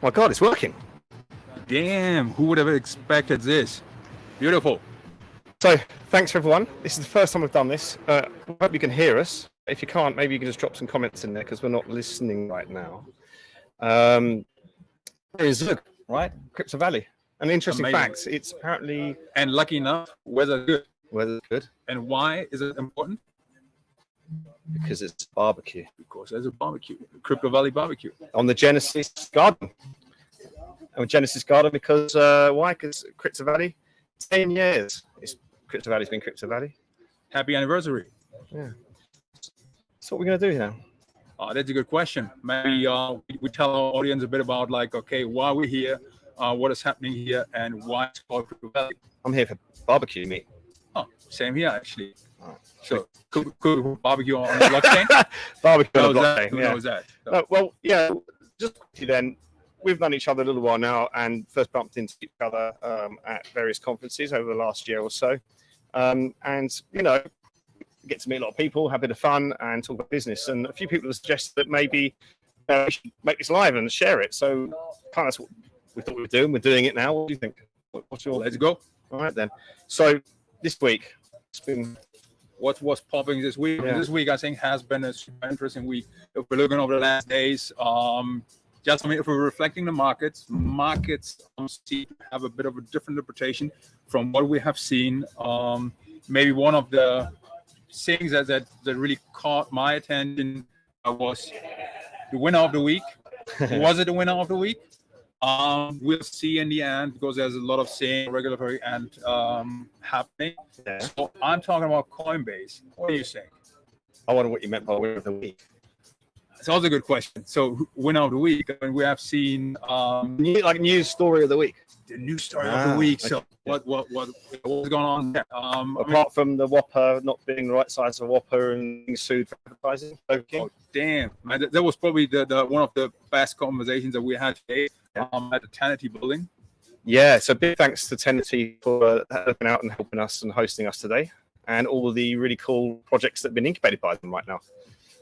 my God, it's working. Damn, who would have expected this? Beautiful. So thanks everyone. This is the first time we've done this. I hope you can hear us. If you can't, maybe you can just drop some comments in there because we're not listening right now. Here's Zug, right? Crypto Valley. An interesting fact, it's apparently... And lucky enough, weather's good. Weather's good. And why is it important? Because it's barbecue. Because there's a barbecue, Crypto Valley barbecue. On the Genesis Garden. On Genesis Garden because, why? Because Crypto Valley, 10 years. Crypto Valley's been Crypto Valley. Happy anniversary. Yeah. So what we're going to do here? That's a good question. Maybe we tell our audience a bit about like, okay, why we're here, what is happening here, and why it's called Crypto Valley. I'm here for barbecue meat. Oh, same here actually. Right. So could barbecue on the blockchain? Barbecue on the blockchain. Who knows that? So. No, well, yeah. Just quickly then, we've known each other a little while now, and first bumped into each other at various conferences over the last year or so, and you know. Get to meet a lot of people, have a bit of fun, and talk about business. And a few people have suggested that maybe we should make this live and share it. So, kind of that's what we thought we were doing. We're doing it now. What do you think? What's your? Let's go. All right then. So this week, it's been what was popping this week. Yeah. This week, I think, has been a super interesting week. If we're looking over the last days, just if we're reflecting the markets seem to have a bit of a different interpretation from what we have seen. Maybe one of the things that really caught my attention was the winner of the week. Was it the winner of the week? We'll see in the end because there's a lot of saying regulatory and happening. Yeah. So I'm talking about Coinbase. What do you think? I wonder what you meant by winner of the week. It's also a good question. So winner of the week, I mean, we have seen news story of the week. The news story of the week. So what's going on there? Apart from the Whopper not being the right size of Whopper and being sued for advertising. Oh damn! That was probably the one of the best conversations that we had today at the Tenety building. Yeah. So big thanks to Tenety for looking out and helping us and hosting us today, and all the really cool projects that have been incubated by them right now.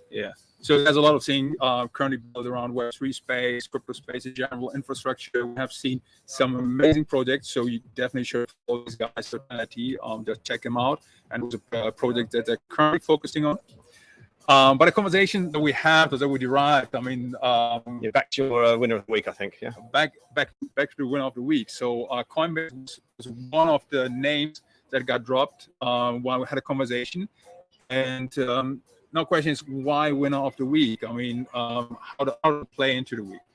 Yeah. So there's a lot of things currently built around Web3 space, crypto space in general, infrastructure. We have seen some amazing projects. So you definitely should follow these guys at Tenety. Just check them out. And it was a project that they're currently focusing on. But a conversation that we have, that we derived, I mean... back to your winner of the week, I think. Yeah. Back to the winner of the week. So Coinbase was one of the names that got dropped while we had a conversation. And... no question is why winner of the week. I mean, how to play into the week.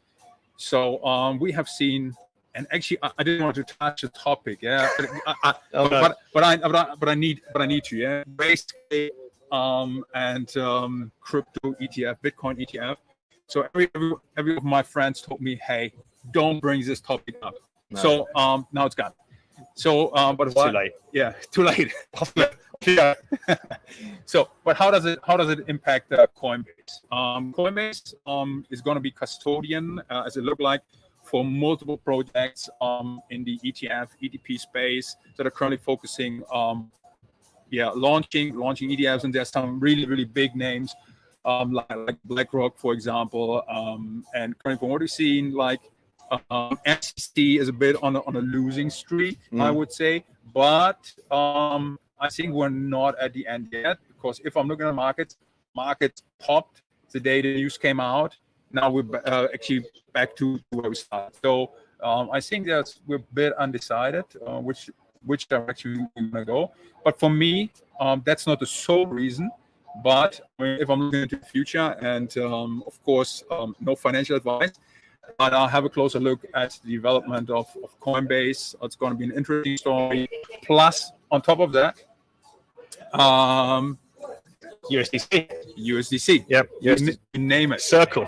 So we have seen, and actually, I didn't want to touch the topic, yeah. But I need to, yeah. Basically, and crypto ETF, Bitcoin ETF. So every of my friends told me, hey, don't bring this topic up. No. So now it's gone. So, but it's too late. Yeah, too late. Yeah. So, but how does it impact Coinbase? Coinbase is going to be custodian, as it look like, for multiple projects in the ETF, ETP space that are currently focusing, launching ETFs, and there's some really big names like BlackRock, for example, and currently from what we've seen, like. SEC is a bit on a losing streak, I would say, but I think we're not at the end yet, because if I'm looking at markets popped the day the news came out. Now we're actually back to where we started. So I think that we're a bit undecided which direction we're gonna go. But for me, that's not the sole reason. But I mean, if I'm looking into the future, and of course, no financial advice. But I'll have a closer look at the development of Coinbase. It's going to be an interesting story. Plus, on top of that, USDC. Yep. You name it. Circle.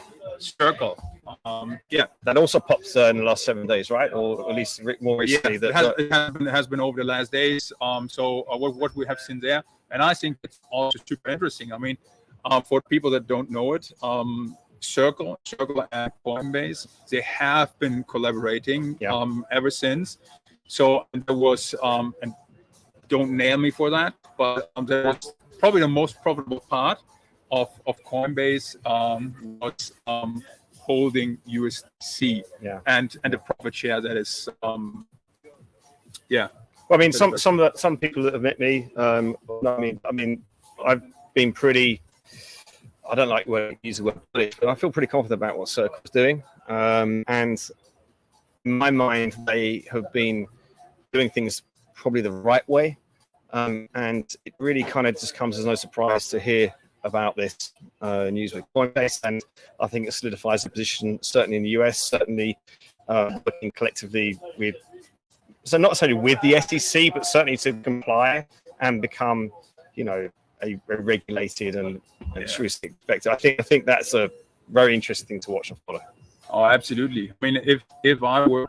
Yeah. That also pops in the last 7 days, right? Or at least more recently. Yeah, it has been over the last days. So what we have seen there, and I think it's also super interesting. I mean, for people that don't know it, Circle and Coinbase, they have been collaborating ever since. So there was, and don't nail me for that, but there was probably the most profitable part of Coinbase was holding USDC and the profit share that is Well, I mean, some people that have met me, I mean, I've been pretty. I don't like to use the word bullish, but I feel pretty confident about what Circle's doing. And in my mind, they have been doing things probably the right way. And it really kind of just comes as no surprise to hear about this news with Coinbase. And I think it solidifies the position, certainly in the US, certainly working collectively with, so not necessarily with the SEC, but certainly to comply and become, you know, a regulated and altruistic perspective. I think that's a very interesting thing to watch and follow. Oh, absolutely. I mean, if I were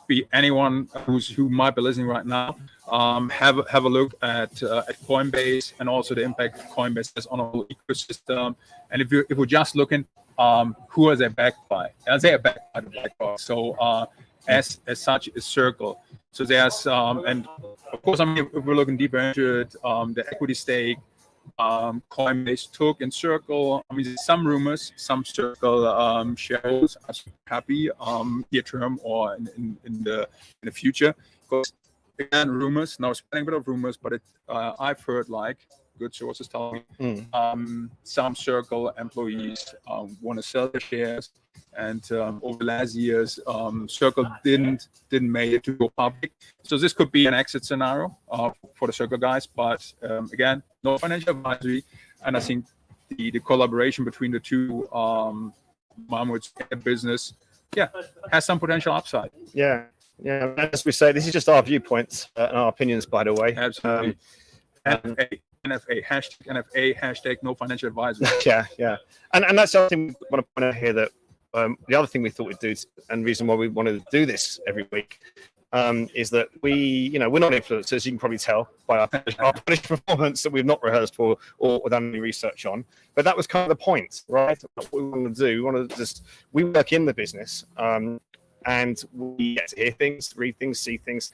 be anyone who might be listening right now, have a look at Coinbase and also the impact Coinbase has on our whole ecosystem. And if we're just looking, who are they backed by? They are backed by the BlackRock. So as such, is Circle. So there's and of course, I mean, if we're looking deeper into it, the equity stake Coinbase took in Circle. I mean, there's some rumors, some Circle shareholders are happy near term or in the future. Because again, rumors. Now, spreading a bit of rumors, but I've heard like good sources telling me some Circle employees want to sell their shares. And over the last years, Circle didn't make it to go public. So this could be an exit scenario for the Circle guys. But again, no financial advisory. And I think the collaboration between the two Mahmoud's business, has some potential upside. Yeah. As we say, this is just our viewpoints and our opinions, by the way. Absolutely. NFA, hashtag no financial advisory. Yeah. And that's something we want to point out here that the other thing we thought we'd do, and the reason why we wanted to do this every week, is that we're not influencers. You can probably tell by our polished performance that we've not rehearsed for or done any research on. But that was kind of the point, right? What we want to do, we work in the business, and we get to hear things, read things, see things.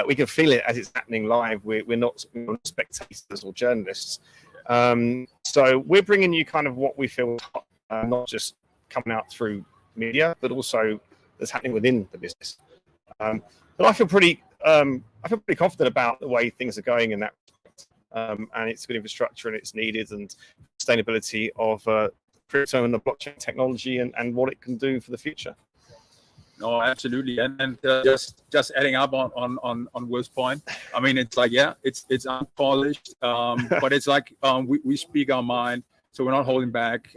We can feel it as it's happening live. We're not spectators or journalists. So we're bringing you kind of what we feel, not just coming out through media, but also that's happening within the business. But I feel pretty confident about the way things are going in that respect. And it's good infrastructure and it's needed, and sustainability of crypto and the blockchain technology and what it can do for the future. No, absolutely, and just adding up on Will's point. I mean, it's like it's unpolished, but it's like we speak our mind. So we're not holding back.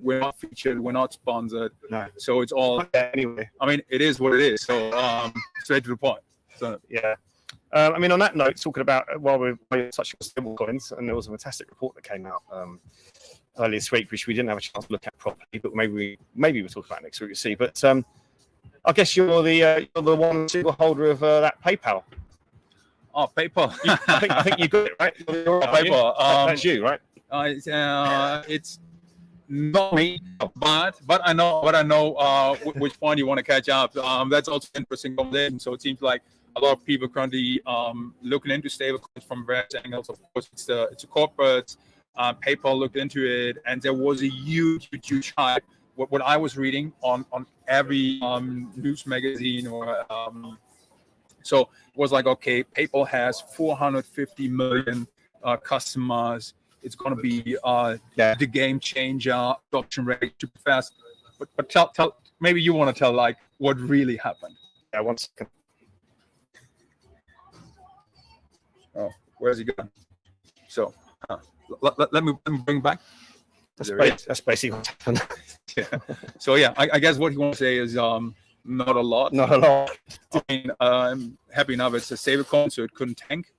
We're not featured. We're not sponsored. No. So it's all anyway. I mean, it is what it is. So straight to the point. So yeah. I mean, on that note, talking about while we're touching on stable coins, and there was a fantastic report that came out earlier this week, which we didn't have a chance to look at properly, but maybe we'll talk about next week. We'll see. But I guess you're the one single holder of that PayPal. Oh, PayPal. I think you got it right. PayPal. That's you, right? It's not me, but I know which point you want to catch up. That's also an interesting conversation. So it seems like a lot of people currently looking into stablecoins from various angles. Of course, it's a corporate. PayPal looked into it, and there was a huge hype. What I was reading on every news magazine or so it was like, okay, PayPal has 450 million customers. It's going to be the game changer, adoption rate super fast. But tell maybe you want to tell like what really happened. Yeah, 1 second. Oh, where's he going? So let me bring back. That's basically what happened. Yeah. So I guess what you want to say is not a lot. Not a lot. I mean, I'm happy enough it's a stablecoin, so it couldn't tank.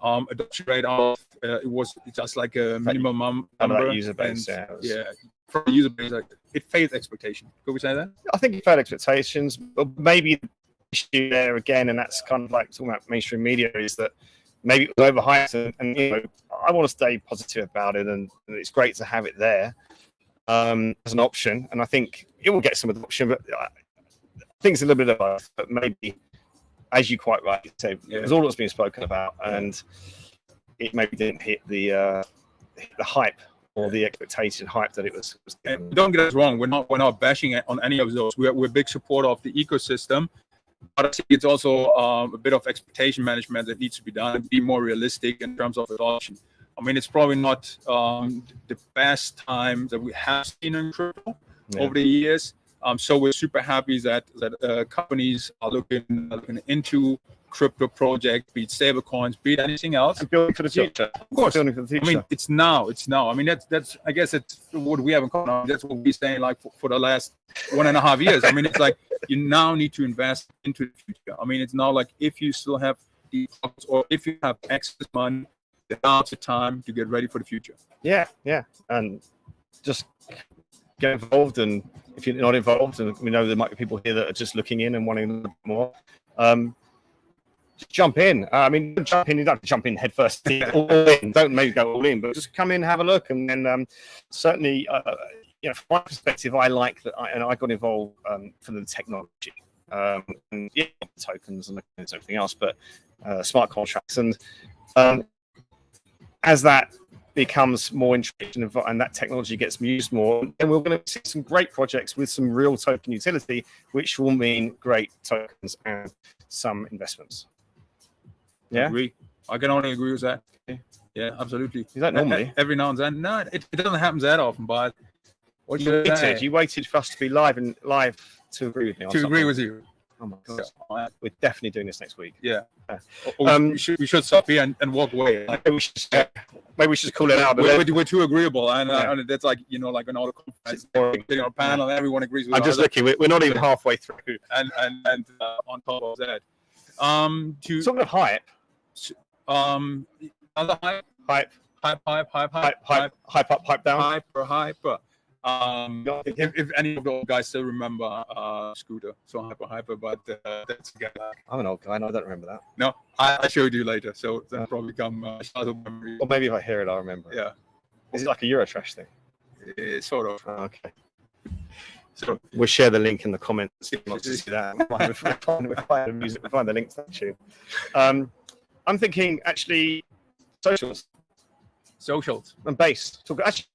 Adoption rate of it was just like a minimum number. User base, from the user base, like, it failed expectation. Could we say that? I think it failed expectations. But maybe the issue there again, and that's kind of like talking about mainstream media, is that maybe it was overhyped, and I want to stay positive about it, and it's great to have it there as an option, and I think it will get some adoption, but I think it's a little bit of both, but maybe, as you quite rightly say, it was all that's been spoken about, and it maybe didn't hit the hype or the expectation hype that it was and don't get us wrong, we're not bashing it on any of those. We're a big supporter of the ecosystem, but I think it's also a bit of expectation management that needs to be done and be more realistic in terms of adoption. I mean, it's probably not the best time that we have seen in crypto over the years. So we're super happy that companies are looking into crypto projects, be it stable coins, be it anything else, and building for the future. Of course, building for the future. I mean, it's now. I mean, that's I guess it's what we have in common. That's what we're saying like for the last 1.5 years. I mean, it's like you now need to invest into the future. I mean, it's now like if you still have the or if you have excess money, now's the time to get ready for the future. Yeah, and just get involved. And if you're not involved, and we know there might be people here that are just looking in and wanting a little bit more, just jump in. I mean, jump in. You don't have to jump in head first. All in. Don't maybe go all in, but just come in, have a look, and then certainly, from my perspective, I like that. I got involved for the technology, and tokens and everything else, but smart contracts and. As that becomes more interesting and that technology gets used more, then we're going to see some great projects with some real token utility, which will mean great tokens and some investments. Yeah, I can only agree with that. Yeah, absolutely. Is that normally? Every now and then. No, it doesn't happen that often, but what you waited for us to be live to agree with me. To agree with you. Oh my God. Yeah. We're definitely doing this next week. Yeah. We should stop here and walk away. Maybe we should call it out. We're too agreeable, and that's like like an auto conference, a panel, and everyone agrees with. I'm just looking. We're not even halfway through. And on top of that, talking of hype. Other hype up, down. Hyper. If any of those guys still remember Scooter, so hyper, but that's again. I'm an old guy, and I don't remember that. No, I showed you later, so that'll probably become childhood memory. Or maybe if I hear it, I'll remember. Yeah. Is it like a Eurotrash thing? Sort of. Oh, okay. So we'll share the link in the comments. Not to see that. We'll find the music. We'll find the link to that tune. I'm thinking actually socials. And base. Actually,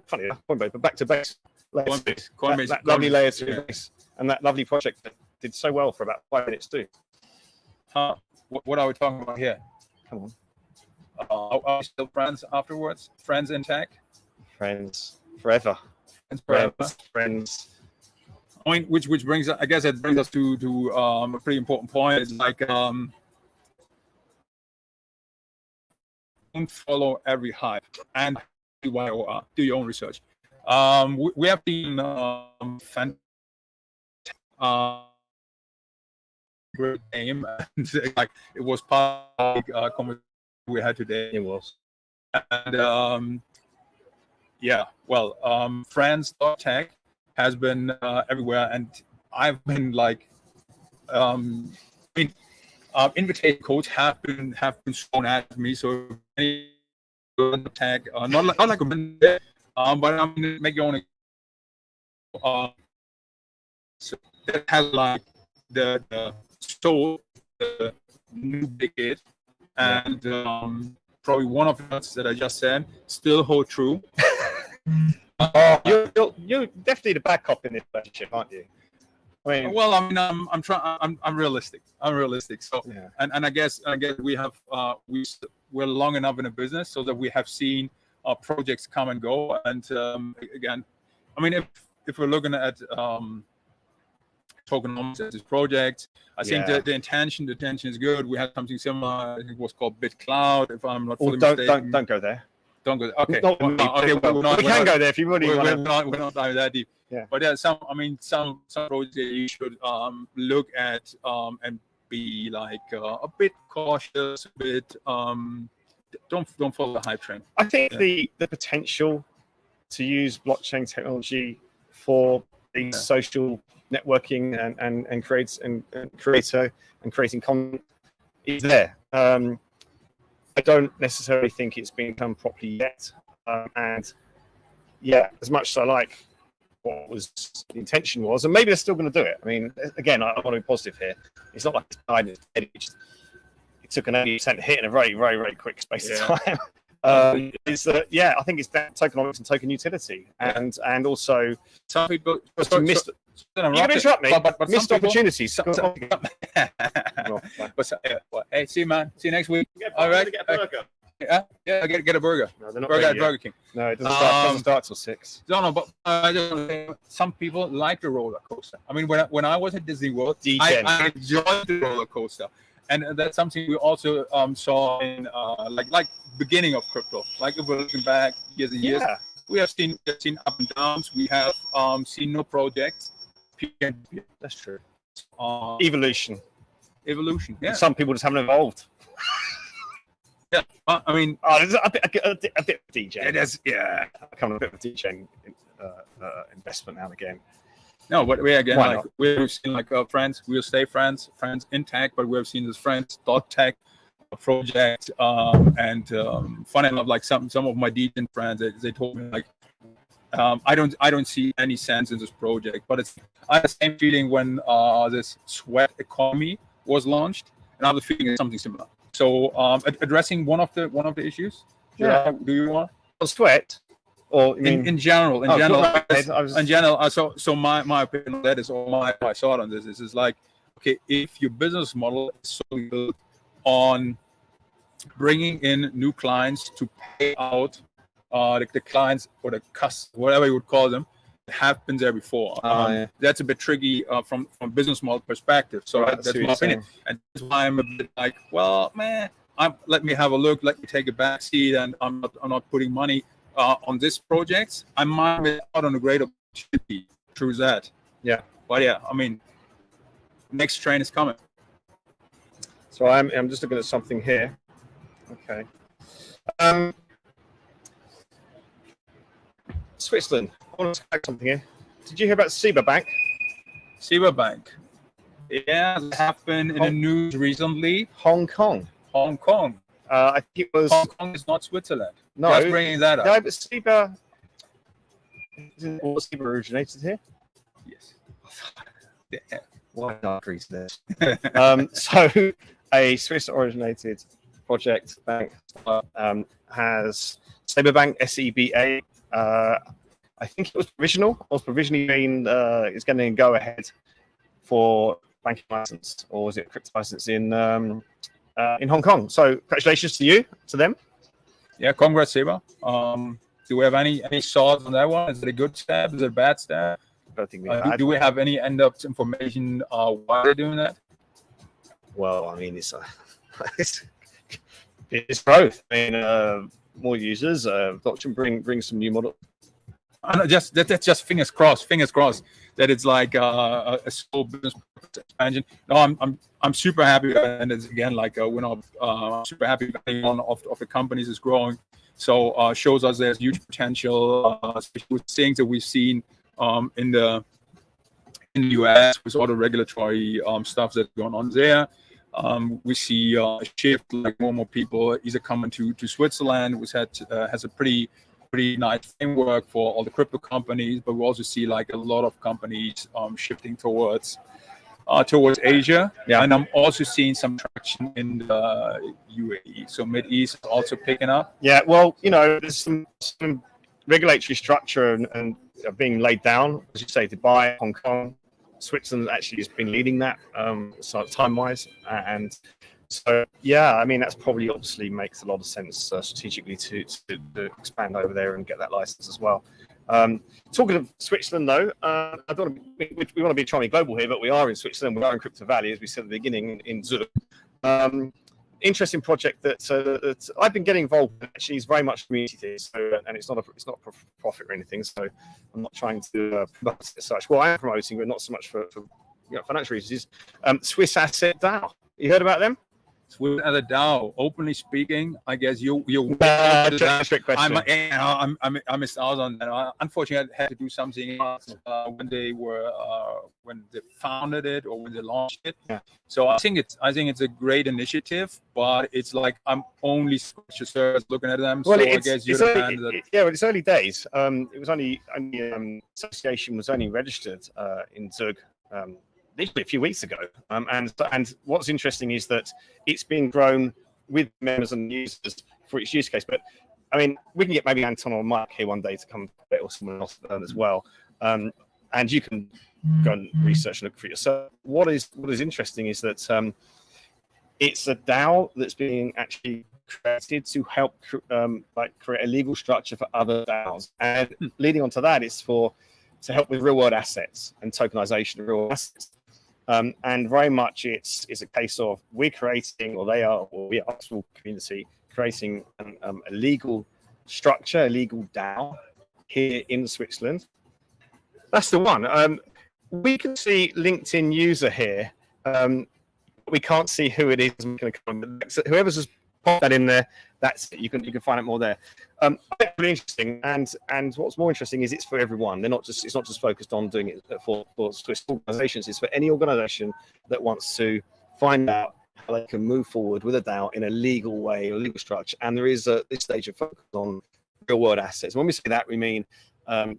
funny enough, Coinbase, but back to base. Coinbase. That lovely layers to base, and that lovely project that did so well for about 5 minutes too. What are we talking about here? Come on. Are we still friends afterwards? Friends in tech? Friends forever. Friends. I mean, which brings, I guess, it brings us to a pretty important point. It's like don't follow every hype and do your own research. We have been fantastic great game, and like it was part of the conversation we had today. It was, and friends.tech has been everywhere, and I've been like, invitation codes have been thrown at me. So any tag, not like a but I'm gonna make your own. So that has like the new big hit, and probably one of the ones that I just said still hold true. You're definitely the back cop in this relationship, aren't you? I mean, well, I mean, I'm realistic. So, yeah. and I guess we have we're long enough in the business so that we have seen projects come and go. And again, I mean, if we're looking at tokenomics as this project, I think the intention is good. We had something similar. I think it was called BitCloud. If I'm not fully mistaken. Don't go there. Don't go there. Okay. We can go there if you really want to. We're not diving that deep. Yeah. But some projects that you should look at and be like a bit cautious, a bit don't follow the hype train. I think the potential to use blockchain technology for the social networking and creating content is there. I don't necessarily think it's been done properly yet. And as much as I like what the intention was, and maybe they're still going to do it. I mean, again, I want to be positive here. It's not like it's died. It took an 80% hit in a very, very, very quick space of time. is that I think it's that tokenomics and token utility, and also some people missed. You're going to interrupt me. But missed opportunities. But hey, see you, man. See you next week. All right. Get a burger. Yeah. Get a burger. No, they're not Burger ready at yet. Burger King. No, it doesn't start till 6. No, but some people like the roller coaster. I mean, when I was at Disney World, I enjoyed the roller coaster, and that's something we also saw in like beginning of crypto. Like if we're looking back years and years, we have seen up and downs. We have seen no projects. That's true. Evolution. Yeah. Some people just haven't evolved. Yeah, I mean, there's a bit of DJ. It is, yeah. Kind of a bit of DJ investment now and again. No, but we've seen like friends. We'll stay friends in tech, but we've seen this friends.tech project. And funny enough, like some of my DJ friends, they told me like, I don't see any sense in this project. But I had the same feeling when this sweat economy was launched, and I have the feeling it's something similar. So addressing one of the issues. Do you want sweat, or in general? In general. So my opinion on that is, or my thought on this is like, okay, if your business model is solely built on bringing in new clients to pay out the clients or the customers, whatever you would call them, have been there before. That's a bit tricky from business model perspective. So that's my opinion, and that's why I'm a bit like, well, man, let me have a look, let me take a back seat, and I'm not putting money on this project. I might be out on a great opportunity through that. Yeah, but I mean, next train is coming. So I'm just looking at something here. Okay. Switzerland. I want to add something here. Did you hear about SIBA Bank? SIBA Bank. Yeah, it happened in the news recently. Hong Kong. I think it was. Hong Kong is not Switzerland. No. Just bringing that up. No, but SIBA. Was SIBA originated here? Yes. Yeah. Why not agree to this? So, a Swiss-originated project bank has SIBA Bank, SEBA. I think it was provisional. Was provisionally being is going to go ahead for banking license, or was it a crypto license in Hong Kong? So congratulations to them. Yeah, congrats, SIBA. Do we have any thoughts on that one? Is it a good step? Is it a bad step? I don't think we have. Do we have any end-up information why they're doing that? Well, I mean, it's growth. I mean, more users. Blockchain bring some new model. That's just fingers crossed that it's like a slow business expansion. No, I'm super happy, and it's again like I'm super happy that one of the companies is growing. So shows us there's huge potential, especially with things that we've seen in the US with all the regulatory stuff that's going on there. We see a shift, like more and more people either coming to Switzerland, which has a pretty nice framework for all the crypto companies, but we also see like a lot of companies shifting towards Asia. Yeah, and I'm also seeing some traction in the UAE. So Mid East is also picking up. Yeah, well, there's some regulatory structure and being laid down, as you say, Dubai, Hong Kong. Switzerland actually has been leading that, so time-wise, and so I mean that's probably obviously makes a lot of sense strategically to expand over there and get that license as well. Talking of Switzerland, though, we want to be trying to be global here, but we are in Switzerland. We are in Crypto Valley, as we said at the beginning, in Zug. Interesting project that I've been getting involved with. Actually, is very much community thing. So, and it's not for profit or anything. So, I'm not trying to promote it as such. Well, I am promoting, but not so much for financial reasons. Swiss Asset DAO. You heard about them? Swiss Asset DAO. Openly speaking, I guess you. Trick question. I missed out on that. Unfortunately, I had to do something else when they founded it or when they launched it. Yeah. So I think it's a great initiative, but it's like I'm only looking at them. Well, so I guess you're the fan that. Yeah, well, it's early days. It was only association was only registered in Zug. Literally a few weeks ago, and what's interesting is that it's been grown with members and users for its use case. But I mean, we can get maybe Anton or Mike here one day to come or someone else as well. And you can go and research and look for yourself. What is interesting is that it's a DAO that's being actually created to help create a legal structure for other DAOs. And leading on to that is to help with real world assets and tokenization of real world assets. And very much it's a case of we're creating, or we are, small community, creating a legal structure, a legal DAO here in Switzerland. That's the one. We can see LinkedIn user here. We can't see who it is. So whoever's just popped that in there, that's it. You can find out more there. Really interesting. And what's more interesting is it's for everyone. It's not just focused on doing it for Swiss organizations. It's for any organization that wants to find out how they can move forward with a DAO in a legal way, a legal structure. And there is this stage of focus on real world assets. When we say that, we mean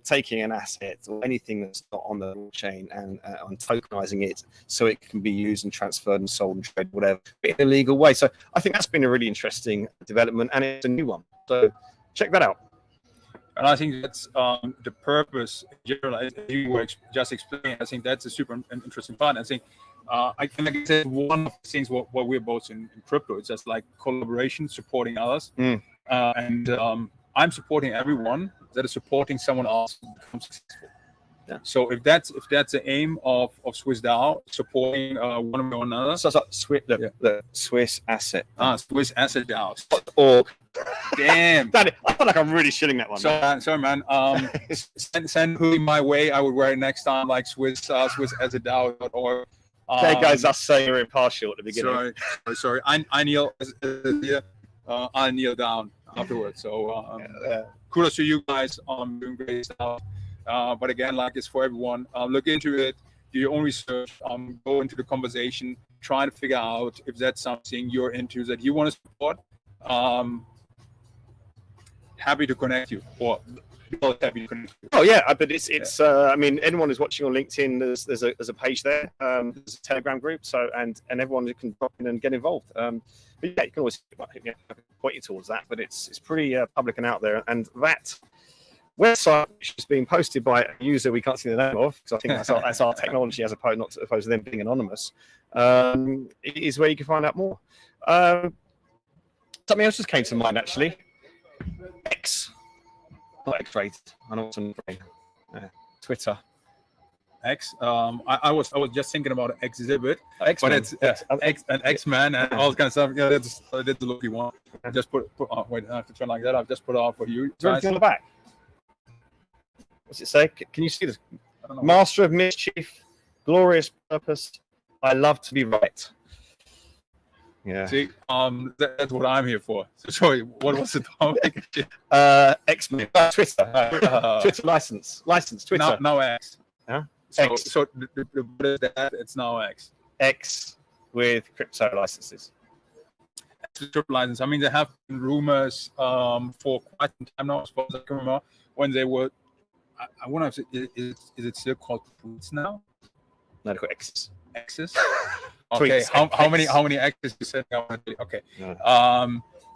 taking an asset or anything that's not on the blockchain and on tokenizing it so it can be used and transferred and sold and traded, whatever, but in a legal way. So I think that's been a really interesting development, and it's a new one. So check that out. And I think that's the purpose, as you were just explaining. I think that's a super interesting part. I think, like I said, one of the things what we're both in crypto, it's just like collaboration, supporting others. And I'm supporting everyone that is supporting someone else to become successful. Yeah. So if that's the aim of Swiss DAO, supporting one or another. So the Swiss Asset. Swiss Asset DAO. Org. Damn. I feel like I'm really shitting that one. Sorry, man. Send who my way. I would wear it next time, like Swiss Asset DAO.org. Okay, guys, us saying we're impartial at the beginning. Sorry. I kneel. I'll kneel down afterwards. So kudos to you guys on doing great stuff. But again, like it's for everyone. Look into it, do your own research, go into the conversation, try to figure out if that's something you're into that you want to support. Happy to connect you, or happy to connect you. Oh yeah, but it's I mean, anyone who's watching on LinkedIn, there's a page there, there's a Telegram group, so and everyone can drop in and get involved. But yeah, you can always point you towards that, but it's pretty public and out there. And that website, which is being posted by a user we can't see the name of, because I think that's our technology as opposed to them being anonymous, is where you can find out more. Something else just came to mind actually. X, not X-rated. I know what's on the brain. Twitter. X. I was just thinking about Exhibit, X-Men. but it's an X-Man and all kind of stuff. Yeah, that's the look you want. I just put wait, I have to turn like that. I've just put it out for you. Is there anything on the back? What's it say? Can you see this? Master of mischief, glorious purpose. I love to be right. Yeah. See, that's what I'm here for. So sorry, what was the topic? X-Men. Twitter. Twitter license. Twitter. Now X. Yeah. X. So what is that? It's now X. X with crypto licenses. Triple license. I mean, there have been rumors for quite some time now, as far as I can remember, when they were. I wonder if is it still called tweets now? No, they're called X's. X's. Okay. Tweets, how many X's you said? Okay. No.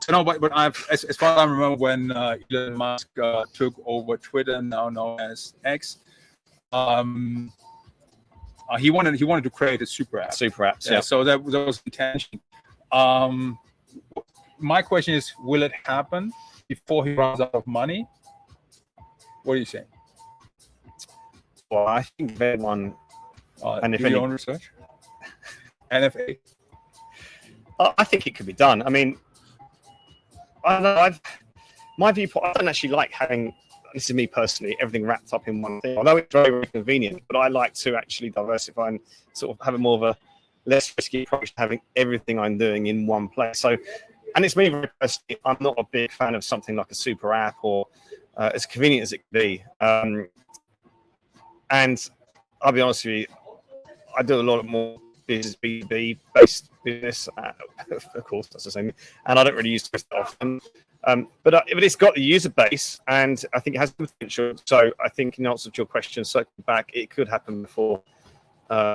So no, but as far as I remember, when Elon Musk took over Twitter, now known as X, he wanted to create a super app. Yeah. So that was intention. My question is, will it happen before he runs out of money? What do you say? Well, I think that one. And if your own research, NFA. I think it could be done. I mean, I don't know. My viewpoint. I don't actually like having. This is me personally. Everything wrapped up in one thing. Although it's very, very convenient, but I like to actually diversify and sort of have a more of a less risky approach to having everything I'm doing in one place. So, and it's me very personally. I'm not a big fan of something like a super app or as convenient as it can be. And I'll be honest with you, I do a lot more business B2B based business, of course, that's the same. And I don't really use Twitter often. But it's got the user base, and I think it has potential. So I think in answer to your question, circling back, it could happen before.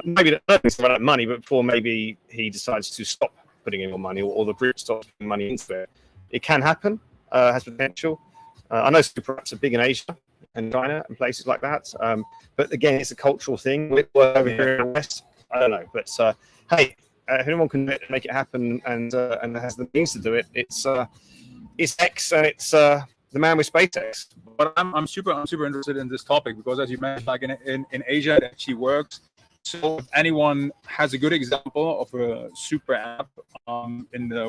Maybe not run out of money, but before maybe he decides to stop putting in more money, or the group stops putting money into it. It can happen. has potential. I know super apps are big in Asia and China and places like that. But again, it's a cultural thing. We're over here in the West. I don't know, but hey, if anyone can make it happen and has the means to do it, it's X and it's the man with SpaceX. But I'm super interested in this topic because, as you mentioned, like in Asia, it actually works. So if anyone has a good example of a super app in the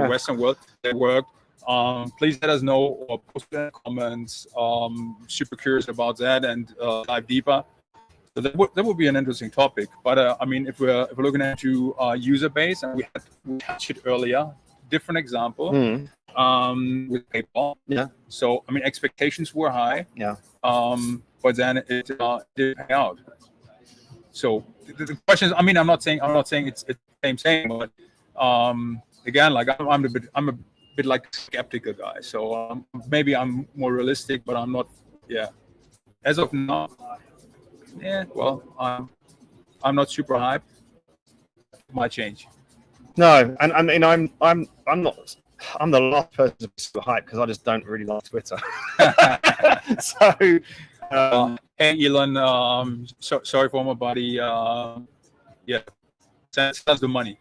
Western world that worked, please let us know or post in the comments. Super curious about that and dive deeper. So that would be an interesting topic. But I mean, if we're looking into user base, and we touched it earlier, different example with PayPal. Yeah. So I mean, expectations were high. Yeah. But then it didn't pay out. So the question is, I mean, I'm not saying it's the same, but again, like I'm a bit like a skeptical guy. So maybe I'm more realistic, but I'm not. Yeah. As of now, well, I'm not super hyped. Might change. No, and I mean, I'm not. I'm the last person to be super hyped because I just don't really like Twitter. So. Hey Elon, sorry for my buddy. Send us the money.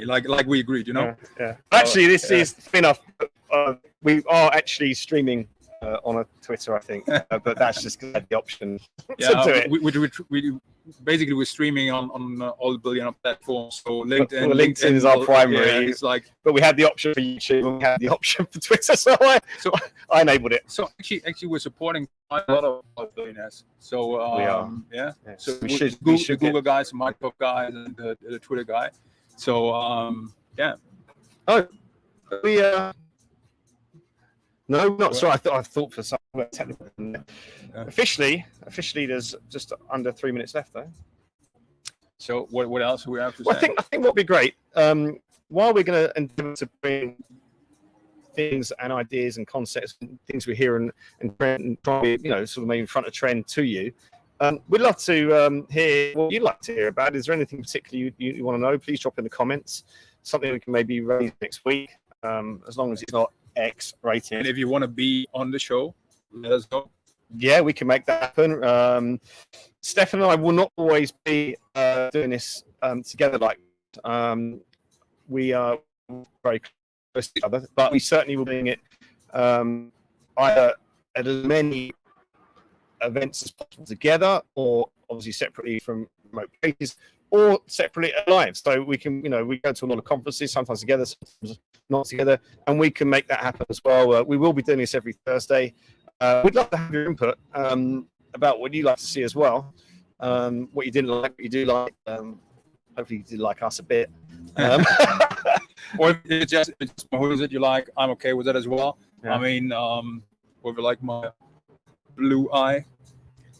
Like we agreed, you know. Yeah. Actually, this is spin-off. We are actually streaming on a Twitter, I think, but that's just because I had the option to do it. We basically we're streaming on all the billion platforms. So LinkedIn is our primary. Yeah, it's like, but we had the option for YouTube and we had the option for Twitter, so I enabled it. So actually, we're supporting quite a lot of billionaires. So we are. Yeah. So we should Google guys, the Microsoft guys, and the Twitter guy. So yeah. Oh, we No, not sorry. I thought for some technical. Officially, there's just under 3 minutes left, though. So what else do we have to say? I think what would be great. While we're going to endeavour to bring things and ideas and concepts, and things we hear and try, sort of maybe in front of trend to you. We'd love to hear what you'd like to hear about. Is there anything particularly you want to know? Please drop in the comments. Something we can maybe raise next week, as long as it's not X rated. And if you want to be on the show, let us know. Yeah, we can make that happen. Stefan and I will not always be doing this together. Like we are very close to each other, but we certainly will be doing it either at as many events as possible together, or obviously separately from remote places, or separately at live. So we can, we go to a lot of conferences, sometimes together, sometimes not together, and we can make that happen as well. We will be doing this every Thursday. We'd love to have your input about what you like to see as well. What you didn't like, what you do like. Hopefully you did like us a bit. Or if it's just who is it you like, I'm okay with that as well. Yeah. I mean, over like my blue eye.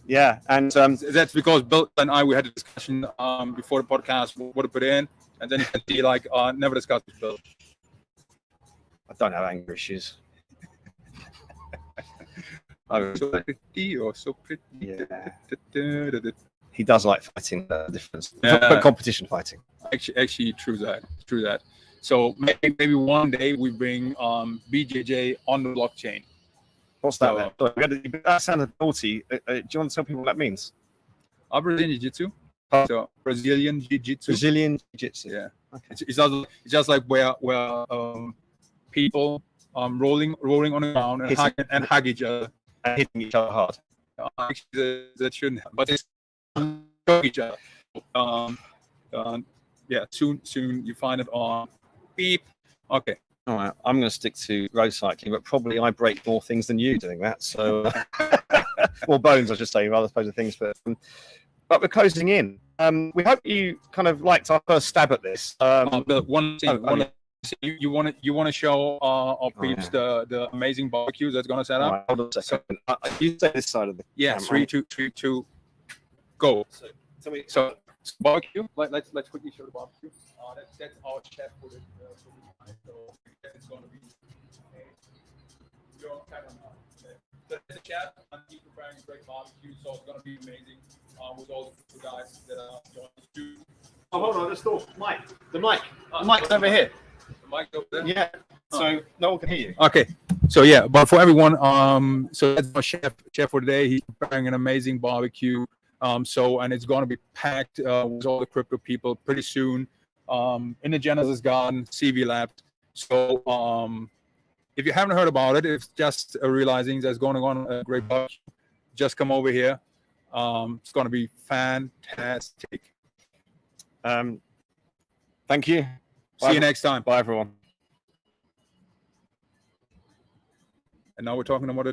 Yeah, and that's because Bill and I, we had a discussion before the podcast what to put in, and then you can see like never discussed with Bill. I don't have anger issues. So pretty or so pretty. Yeah. He does like fighting difference, competition fighting. Actually, true that. So maybe one day we bring BJJ on the blockchain. What's that? That sounded naughty. Do you want to tell people what that means? Brazilian Jiu-Jitsu. So Brazilian Jiu-Jitsu. Brazilian Jiu-Jitsu. Yeah. Okay. It's just like where people rolling on the ground and hug each other. And hitting each other hard. Actually, that shouldn't happen. But it's hug each other. Yeah. Soon you find it on. Beep. Okay. All right, I'm going to stick to road cycling, but probably I break more things than you doing that. So, or bones, I should say, rather opposed to things. But we're closing in. We hope you kind of liked our first stab at this. One thing, you want to show our peeps the amazing barbecue that's going to set up. Right, hold on a second. You say this side of the camera. 3, 2, go. So barbecue. Let's quickly show the barbecue. That's our chef for the so it's going to be your kind of that's the chef, and he's preparing a great barbecue, so it's going to be amazing with all the guys that are joining us too. Oh, hold on, let's talk. The mic's over here. The mic over there? Yeah, so no one can hear you. Okay. So yeah, but for everyone, so that's my chef for today. He's preparing an amazing barbecue. And it's going to be packed with all the crypto people pretty soon in the Genesis Garden, CV Labs. So if you haven't heard about it, it's just realizing there's going on a great barbecue. Just come over here. It's going to be fantastic. Thank you. See you next time. Bye, everyone. And now we're talking about it.